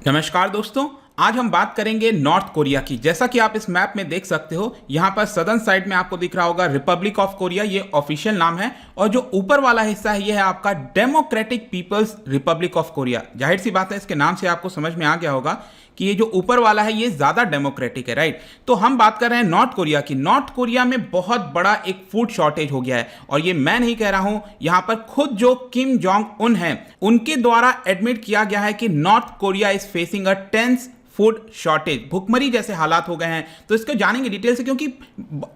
नमस्कार दोस्तों, आज हम बात करेंगे नॉर्थ कोरिया की। जैसा कि आप इस मैप में देख सकते हो, यहाँ पर सदर्न साइड में आपको दिख रहा होगा रिपब्लिक ऑफ कोरिया, ये ऑफिशियल नाम है। और जो ऊपर वाला हिस्सा है ये है आपका Democratic People's Republic of Korea. जाहिर सी बात है, इसके नाम से आपको समझ में आ गया होगा कि ये जो ऊपर वाला है ये ज्यादा डेमोक्रेटिक है, राइट। तो हम बात कर रहे हैं नॉर्थ कोरिया की। नॉर्थ कोरिया में बहुत बड़ा एक फूड शॉर्टेज हो गया है, और ये मैं नहीं कह रहा हूं, यहां पर खुद जो किम जोंग उन हैं उनके द्वारा एडमिट किया गया है कि North Korea is facing a tense food shortage, भुखमरी जैसे हालात हो गए हैं। तो इसको जानेंगे डिटेल से, क्योंकि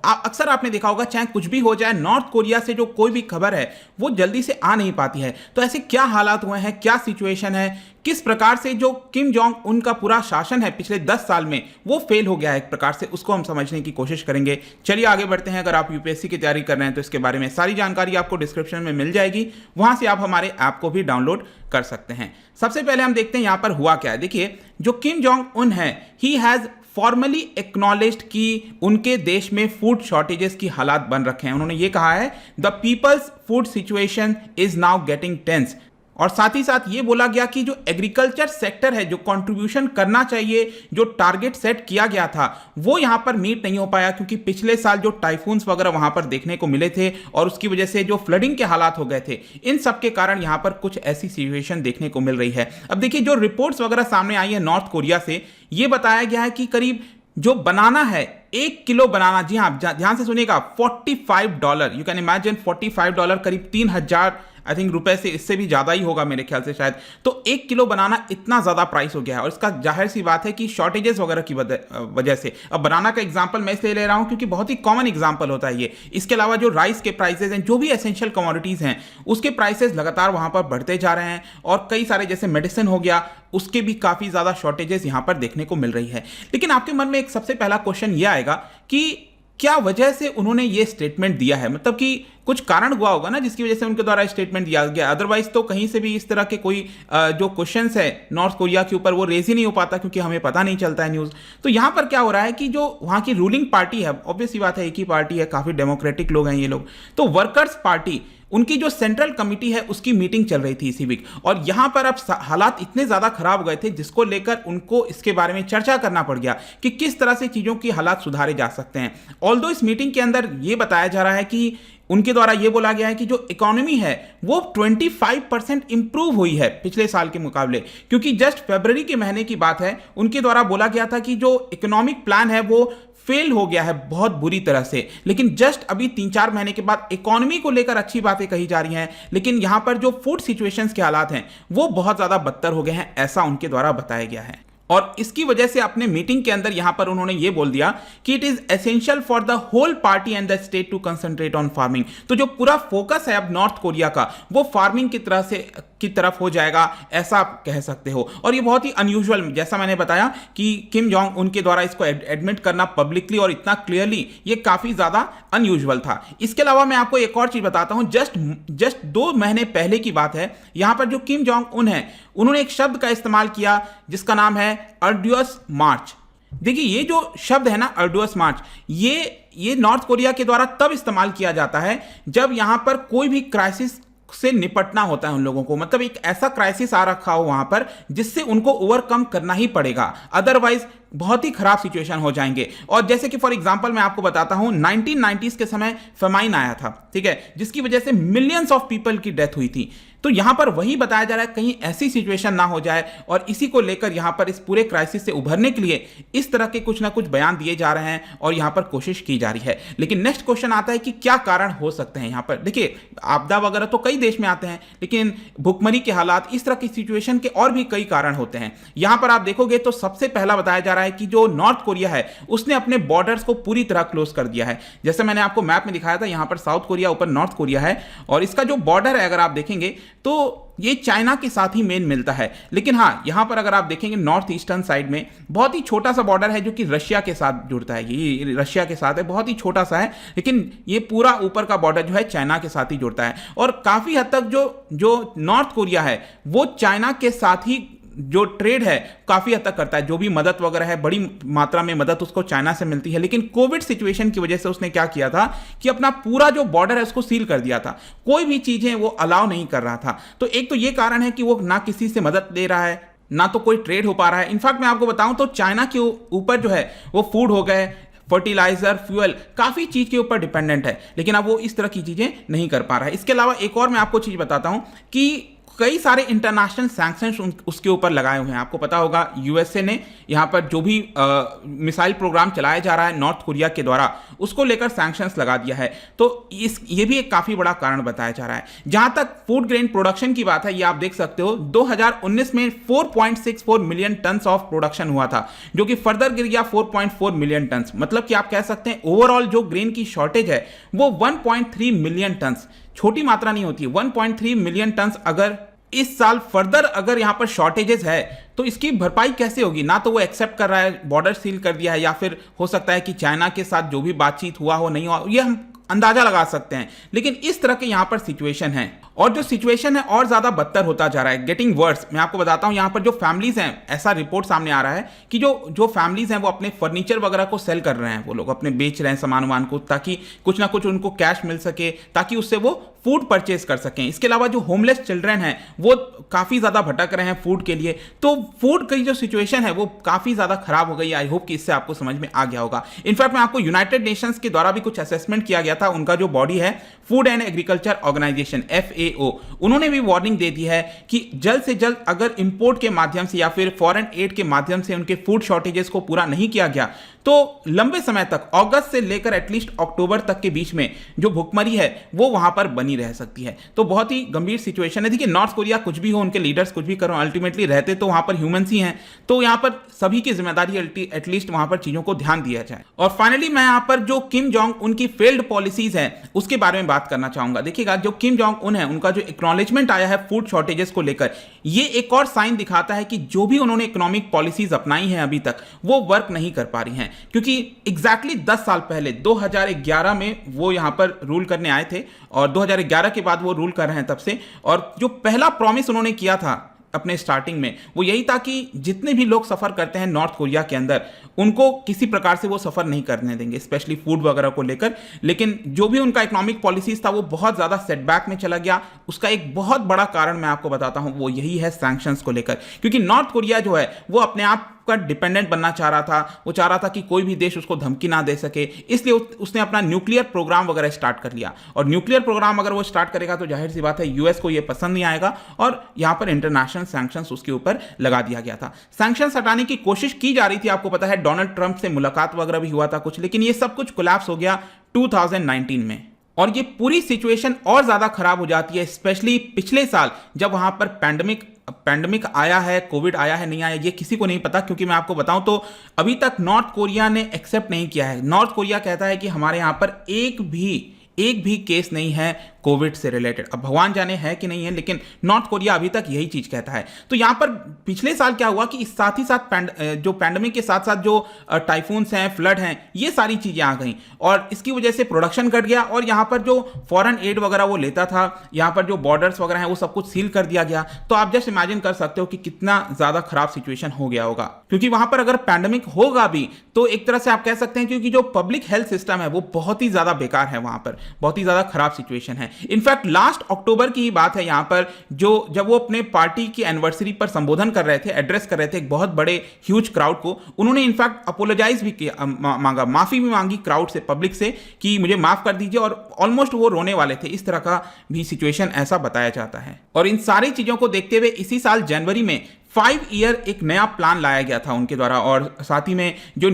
अक्सर आपने देखा होगा चाहे कुछ भी हो जाए, नॉर्थ कोरिया से जो कोई भी खबर है वो जल्दी से आ नहीं पाती है। तो ऐसे क्या हालात हुए हैं, क्या सिचुएशन है, किस प्रकार से जो किम जोंग उनका पूरा शासन है पिछले 10 साल में वो फेल हो गया है एक प्रकार से, उसको हम समझने की कोशिश करेंगे। चलिए आगे बढ़ते हैं। अगर आप यूपीएससी की तैयारी कर रहे हैं तो इसके बारे में सारी जानकारी आपको डिस्क्रिप्शन में मिल जाएगी, वहां से आप हमारे ऐप को भी डाउनलोड कर सकते हैं। सबसे पहले हम देखते हैं यहां पर हुआ क्या है। देखिए, जो किम जोंग उन है, ही हैज फॉर्मली एक्नॉलेज्ड कि उनके देश में फूड शॉर्टेजेस की हालात बन रखे हैं। उन्होंने ये कहा है, the people's food situation is now getting tense. और साथ ही साथ ये बोला गया कि जो एग्रीकल्चर सेक्टर है, जो कंट्रीब्यूशन करना चाहिए, जो टारगेट सेट किया गया था, वो यहां पर मीट नहीं हो पाया, क्योंकि पिछले साल जो टाइफून्स वगैरह वहां पर देखने को मिले थे और उसकी वजह से जो फ्लडिंग के हालात हो गए थे, इन सब के कारण यहां पर कुछ ऐसी सिचुएशन देखने को मिल रही है। अब देखिए, जो रिपोर्ट्स वगैरह सामने आई है नॉर्थ कोरिया से, ये बताया गया है कि करीब जो बनाना है, 1 किलो बनाना, जी हाँ ध्यान से सुनिएगा, $45, यू कैन इमेजिन, $45, करीब 3000 आई थिंक रुपए से, इससे भी ज्यादा ही होगा मेरे ख्याल से शायद। तो 1 किलो बनाना इतना ज्यादा प्राइस हो गया है, और इसका जाहिर सी बात है कि शॉर्टेजेस वगैरह की वजह से। अब बनाना का एग्जांपल मैं इसलिए ले रहा हूं क्योंकि बहुत ही कॉमन एग्जांपल होता है ये। इसके अलावा जो राइस के प्राइसेस हैं, जो भी एसेंशियल कमोडिटीज हैं, उसके प्राइसेस लगातार वहां पर बढ़ते जा रहे हैं। और कई सारे जैसे मेडिसिन हो गया, उसके भी काफी ज्यादा शॉर्टेजेस यहां पर देखने को मिल रही है। लेकिन आपके मन में एक सबसे पहला क्वेश्चन यह आएगा कि क्या वजह से उन्होंने ये स्टेटमेंट दिया है, मतलब कि कुछ कारण हुआ होगा ना जिसकी वजह से उनके द्वारा स्टेटमेंट दिया गया। अदरवाइज तो कहीं से भी इस तरह के कोई जो क्वेश्चंस है नॉर्थ कोरिया के ऊपर वो रेज ही नहीं हो पाता, क्योंकि हमें पता नहीं चलता है न्यूज़। तो यहां पर क्या हो रहा है कि जो वहां की रूलिंग पार्टी है, ऑब्वियस सी बात है, एक ही पार्टी है, काफी डेमोक्रेटिक लोग हैं ये लोग, तो वर्कर्स पार्टी, उनकी जो सेंट्रल कमिटी है उसकी मीटिंग चल रही थी इसी वीक। और यहां पर अब हालात इतने ज्यादा खराब हो गए थे जिसको लेकर उनको इसके बारे में चर्चा करना पड़ गया कि किस तरह से चीजों की हालात सुधारे जा सकते हैं। ऑल्दो इस मीटिंग के अंदर यह बताया जा रहा है कि उनके द्वारा यह बोला गया है कि जो इकोनॉमी है वो 25% इंप्रूव हुई है पिछले साल के मुकाबले, क्योंकि जस्ट फरवरी के महीने की बात है, उनके द्वारा बोला गया था कि जो इकोनॉमिक प्लान है वो फेल हो गया है बहुत बुरी तरह से। लेकिन जस्ट अभी 3-4 महीने के बाद इकोनॉमी को लेकर अच्छी बातें कही जा रही हैं, लेकिन यहां पर जो फूड सिचुएशंस के हालात हैं वो बहुत ज्यादा बदतर हो गए हैं, ऐसा उनके द्वारा बताया गया है। और इसकी वजह से अपने मीटिंग के अंदर यहां पर उन्होंने ये बोल दिया कि it is essential for the whole party and the state to concentrate on farming. तो जो पूरा फोकस है अब नॉर्थ कोरिया का, वो फार्मिंग की तरफ हो जाएगा, ऐसा आप कह सकते हो। और ये बहुत ही अनयूजुअल, जैसा मैंने बताया कि किम जोंग उनके द्वारा इसको एडमिट करना पब्लिकली और इतना क्लियरली, ये काफी ज्यादा अनयूजुअल था। इसके अलावा मैं आपको एक और चीज बताता हूं, जस्ट 2 महीने पहले की बात है। यहां पर जो किम जोंग उन है, उन्होंने एक शब्द का इस्तेमाल किया जिसका नाम है अर्डुअस मार्च। देखिए, ये जो शब्द है ना अर्डुअस मार्च, ये नॉर्थ कोरिया के द्वारा तब इस्तेमाल किया जाता है जब यहां पर कोई भी क्राइसिस से निपटना होता है उन लोगों को, मतलब एक ऐसा क्राइसिस आ रखा हो वहां पर जिससे उनको ओवरकम करना ही पड़ेगा, अदरवाइज बहुत ही खराब सिचुएशन हो जाएंगे। और जैसे कि फॉर एग्जांपल मैं आपको बताता हूं, 1990s के समय फेमाइन आया था, ठीक है, जिसकी वजह से मिलियंस ऑफ पीपल की डेथ हुई थी। तो यहां पर वही बताया जा रहा है कहीं ऐसी सिचुएशन ना हो जाए, और इसी को लेकर यहां पर इस पूरे क्राइसिस से उभरने के लिए इस तरह के कुछ ना कुछ बयान दिए जा रहे हैं और यहां पर कोशिश की जा रही है। लेकिन नेक्स्ट क्वेश्चन आता है कि क्या कारण हो सकते हैं यहां पर। देखिए, आपदा वगैरह तो कई देश में आते हैं, लेकिन भुखमरी के हालात, इस तरह की सिचुएशन के और भी कई कारण होते हैं। यहां पर आप देखोगे तो सबसे पहला बताया जा रहा है कि जो नॉर्थ कोरिया है उसने अपने बॉर्डर्स को पूरी तरह क्लोज कर दिया है। जैसे मैंने आपको मैप में दिखाया था, यहां पर साउथ कोरिया, ऊपर नॉर्थ कोरिया है, और इसका जो बॉर्डर है अगर आप देखेंगे तो ये चाइना के साथ ही मेन मिलता है। लेकिन हाँ, यहां पर अगर आप देखेंगे नॉर्थ ईस्टर्न साइड में बहुत ही छोटा सा बॉर्डर है जो कि रशिया के साथ जुड़ता है, ये रशिया के साथ है, बहुत ही छोटा सा है, लेकिन ये पूरा ऊपर का बॉर्डर जो है चाइना के साथ ही जुड़ता है। और काफी हद तक जो नॉर्थ कोरिया है वो चाइना के साथ ही जो ट्रेड है काफी हद तक करता है, जो भी मदद वगैरह है बड़ी मात्रा में मदद उसको चाइना से मिलती है। लेकिन कोविड सिचुएशन की वजह से उसने क्या किया था कि अपना पूरा जो बॉर्डर है उसको सील कर दिया था, कोई भी चीजें वो अलाउ नहीं कर रहा था। तो एक तो ये कारण है कि वो ना किसी से मदद ले रहा है, ना तो कोई ट्रेड हो पा रहा है। इनफैक्ट मैं आपको बताऊं तो चाइना के ऊपर जो है वो फूड हो गए, फर्टिलाइजर, फ्यूल, काफ़ी चीज़ के ऊपर डिपेंडेंट है, लेकिन अब वो इस तरह की चीज़ें नहीं कर पा रहा है। इसके अलावा एक और मैं आपको चीज़ बताता हूं कि कई सारे इंटरनेशनल सैंक्शंस उसके ऊपर लगाए हुए हैं। आपको पता होगा यूएसए ने यहाँ पर जो भी मिसाइल प्रोग्राम चलाया जा रहा है नॉर्थ कोरिया के द्वारा, उसको लेकर सैंक्शंस लगा दिया है। तो ये भी एक काफ़ी बड़ा कारण बताया जा रहा है। जहाँ तक फूड ग्रेन प्रोडक्शन की बात है, ये आप देख सकते हो 2019 में 4.64 मिलियन टन ऑफ प्रोडक्शन हुआ था, जो कि फर्दर गिर गया 4.4 मिलियन टन। मतलब कि आप कह सकते हैं ओवरऑल जो ग्रेन की शॉर्टेज है वो 1.3 मिलियन टन, छोटी मात्रा नहीं होती है। 1.3 मिलियन टन अगर इस साल फर्दर अगर यहां पर शॉर्टेजेस है तो इसकी भरपाई कैसे होगी? ना तो वो एक्सेप्ट कर रहा है, बॉर्डर सील कर दिया है, या फिर हो सकता है कि चाइना के साथ जो भी बातचीत हुआ हो नहीं हुआ, ये हम अंदाजा लगा सकते हैं। लेकिन इस तरह के यहां पर सिचुएशन है, और जो सिचुएशन है और ज्यादा बदतर होता जा रहा है, गेटिंग वर्स। मैं आपको बताता हूं यहां पर जो फैमिलीज हैं, ऐसा रिपोर्ट सामने आ रहा है कि जो फैमिलीज हैं वो अपने फर्नीचर वगैरह को सेल कर रहे हैं, वो लोग अपने बेच रहे हैं सामान को, ताकि कुछ ना कुछ उनको कैश मिल सके, ताकि उससे वो फूड परचेज कर सकें। इसके अलावा जो होमलेस चिल्ड्रन हैं वो काफी ज्यादा भटक रहे हैं फूड के लिए। तो फूड की जो सिचुएशन है वो काफी ज्यादा खराब हो गई। आई होप कि इससे आपको समझ में आ गया होगा। इनफैक्ट मैं आपको यूनाइटेड नेशंस के द्वारा भी कुछ असेसमेंट किया गया था, उनका जो बॉडी है food and agriculture organisation FAO, उन्होंने भी वार्निंग दे दी है कि जल्द से जल्द अगर इंपोर्ट के माध्यम से या फिर फॉरेन एड के माध्यम से उनके फूड शॉर्टेजेस को पूरा नहीं किया गया तो लंबे समय तक, अगस्त से लेकर एटलीस्ट अक्टूबर तक के बीच में जो भुखमरी है वो वहां पर बनी रह सकती है। तो बहुत ही गंभीर सिचुएशन है। देखिए नॉर्थ कोरिया कुछ भी हो, उनके लीडर्स कुछ भी करो, अल्टीमेटली रहते तो वहां पर ह्यूमंस ही हैं। तो यहां पर सभी की जिम्मेदारी एटलीस्ट वहां पर चीजों को ध्यान दिया जाए। और फाइनली मैं यहां पर जो किम जोंग उनकी फेल्ड पॉलिसीज है उसके बारे में बात करना चाहूंगा। देखिएगा जो किम जोंग उन है, उनका जो एक्नॉलेजमेंट आया है फूड शॉर्टेजेस को लेकर, ये एक और साइन दिखाता है कि जो भी उन्होंने इकोनॉमिक पॉलिसीज अपनाई हैं अभी तक वो वर्क नहीं कर पा रही हैं। क्योंकि एग्जैक्टली 10 साल पहले 2011 में वो यहां पर रूल करने आए थे, और 2011 के बाद वो रूल कर रहे हैं तब से। और जो पहला प्रॉमिस उन्होंने किया था अपने स्टार्टिंग में वो यही था कि जितने भी लोग सफर करते हैं नॉर्थ कोरिया के अंदर, उनको किसी प्रकार से वो सफर नहीं करने देंगे, स्पेशली फूड वगैरह को लेकर। लेकिन जो भी उनका इकोनॉमिक पॉलिसीज था वो बहुत ज्यादा सेटबैक में चला गया। उसका एक बहुत बड़ा कारण मैं आपको बताता हूं, वो यही है सैंक्शंस को लेकर। क्योंकि नॉर्थ कोरिया जो है वो अपने आप का डिपेंडेंट बनना चाह रहा था, वो चाह रहा था कि कोई भी देश उसको धमकी ना दे सके, इसलिए उसने अपना न्यूक्लियर प्रोग्राम वगैरह स्टार्ट कर लिया। और न्यूक्लियर प्रोग्राम अगर वो स्टार्ट करेगा तो जाहिर सी बात है यूएस को ये पसंद नहीं आएगा, और यहां पर इंटरनेशनल सैंक्शंस उसके ऊपर लगा दिया गया था। सैंक्शंस हटाने की कोशिश की जा रही थी, आपको पता है डोनाल्ड ट्रंप से मुलाकात वगैरह भी हुआ था कुछ, लेकिन ये सब कुछ कोलैप्स हो गया 2019 में। और ये पूरी सिचुएशन और ज्यादा खराब हो जाती है, स्पेशली पिछले साल जब वहां पर पैंडेमिक आया है, कोविड आया है नहीं आया ये किसी को नहीं पता। क्योंकि मैं आपको बताऊं तो अभी तक नॉर्थ कोरिया ने एक्सेप्ट नहीं किया है। नॉर्थ कोरिया कहता है कि हमारे यहां पर एक भी केस नहीं है कोविड से रिलेटेड। अब भगवान जाने है कि नहीं है, लेकिन नॉर्थ कोरिया अभी तक यही चीज कहता है। तो यहां पर पिछले साल क्या हुआ कि साथ ही साथ जो पैंडेमिक के साथ साथ जो टाइफून्स हैं, फ्लड हैं, ये सारी चीजें आ गई, और इसकी वजह से प्रोडक्शन घट गया। और यहां पर जो फॉरेन एड वगैरह वो लेता था, यहां पर जो बॉर्डर्स वगैरह हैं वो सब कुछ सील कर दिया गया। तो आप जस्ट इमेजिन कर सकते हो कि कितना ज्यादा खराब सिचुएशन हो गया होगा। क्योंकि वहां पर अगर पैंडेमिक होगा भी तो एक तरह से आप कह सकते हैं क्योंकि जो पब्लिक हेल्थ सिस्टम है वो बहुत ही ज्यादा बेकार है, वहां पर बहुत ही ज्यादा खराब सिचुएशन है। इनफैक्ट लास्ट अक्टूबर की ही बात है यहां पर, जब वो अपने पार्टी की एनिवर्सरी पर संबोधन कर रहे थे, एड्रेस कर रहे थे एक बहुत बड़े ह्यूज क्राउड को, उन्होंने इनफैक्ट अपोलोजाइज भी किया, मांगा, माफी भी मांगी क्राउड से, पब्लिक से, कि मुझे माफ कर दीजिए। और ऑलमोस्ट वो रोने वाले थे। इस तरह का भी सिचुएशन ऐसा बताया जाता है। और इन सारी चीजों को देखते हुए इसी साल जनवरी में 5 ईयर एक नया प्लान लाया गया था उनके द्वारा। और साथ ही में जो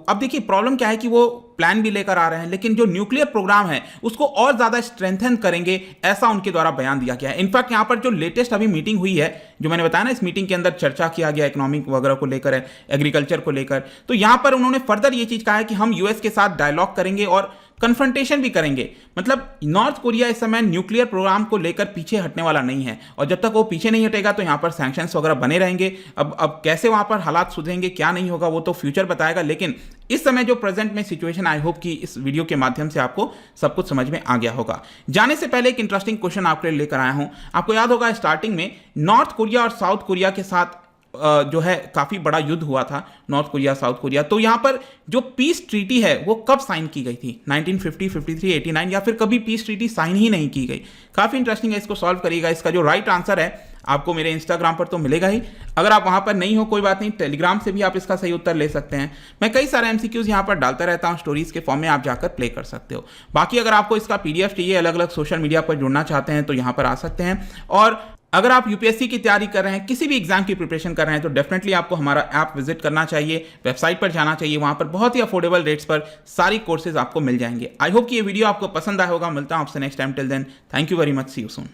अब देखिए प्रॉब्लम क्या है कि वो प्लान भी लेकर आ रहे हैं, लेकिन जो न्यूक्लियर प्रोग्राम है उसको और ज्यादा स्ट्रेंथन करेंगे, ऐसा उनके द्वारा बयान दिया गया है। इनफैक्ट यहां पर जो लेटेस्ट अभी मीटिंग हुई है, जो मैंने बताया ना, इस मीटिंग के अंदर चर्चा किया गया इकोनॉमिक वगैरह को लेकर, एग्रीकल्चर को लेकर, तो यहां पर उन्होंने फर्दर ये चीज कहा है कि हम यूएस के साथ डायलॉग करेंगे और कन्फ्रंटेशन भी करेंगे। मतलब नॉर्थ कोरिया इस समय न्यूक्लियर प्रोग्राम को लेकर पीछे हटने वाला नहीं है, और जब तक वो पीछे नहीं हटेगा तो यहां पर सैंक्शंस वगैरह बने रहेंगे। अब कैसे वहां पर हालात सुधरेंगे, क्या नहीं होगा, वो तो फ्यूचर बताएगा। लेकिन इस समय जो प्रेजेंट में सिचुएशन, आई होप कि इस वीडियो के माध्यम से आपको सब कुछ समझ में आ गया होगा। जाने से पहले एक इंटरेस्टिंग क्वेश्चन आपके लिए लेकर आया हूं। आपको याद होगा स्टार्टिंग में नॉर्थ कोरिया और साउथ कोरिया के साथ जो है काफ़ी बड़ा युद्ध हुआ था नॉर्थ कोरिया साउथ कोरिया। तो यहाँ पर जो पीस ट्रीटी है वो कब साइन की गई थी, 1950, 53, 89 या फिर कभी पीस ट्रीटी साइन ही नहीं की गई। काफ़ी इंटरेस्टिंग है, इसको सॉल्व करिएगा। इसका जो राइट आंसर है आपको मेरे इंस्टाग्राम पर तो मिलेगा ही, अगर आप वहां पर नहीं हो कोई बात नहीं, टेलीग्राम से भी आप इसका सही उत्तर ले सकते हैं। मैं कई सारे एमसीक्यूज यहां पर डालता रहता हूं स्टोरीज के फॉर्म में, आप जाकर प्ले कर सकते हो। बाकी अगर आपको इसका पीडीएफ चाहिए, अलग अलग सोशल मीडिया पर जुड़ना चाहते हैं तो यहां पर आ सकते हैं। और अगर आप यूपीएससी की तैयारी कर रहे हैं, किसी भी एग्जाम की प्रिपरेशन कर रहे हैं, तो डेफिनेटली आपको हमारा ऐप विजिट करना चाहिए, वेबसाइट पर जाना चाहिए। वहां पर बहुत ही अफोर्डेबल रेट्स पर सारी कोर्सेज आपको मिल जाएंगे। आई होप कि ये वीडियो आपको पसंद आया होगा। मिलता हूं आपसे next time. Till then, thank you very much, see you soon.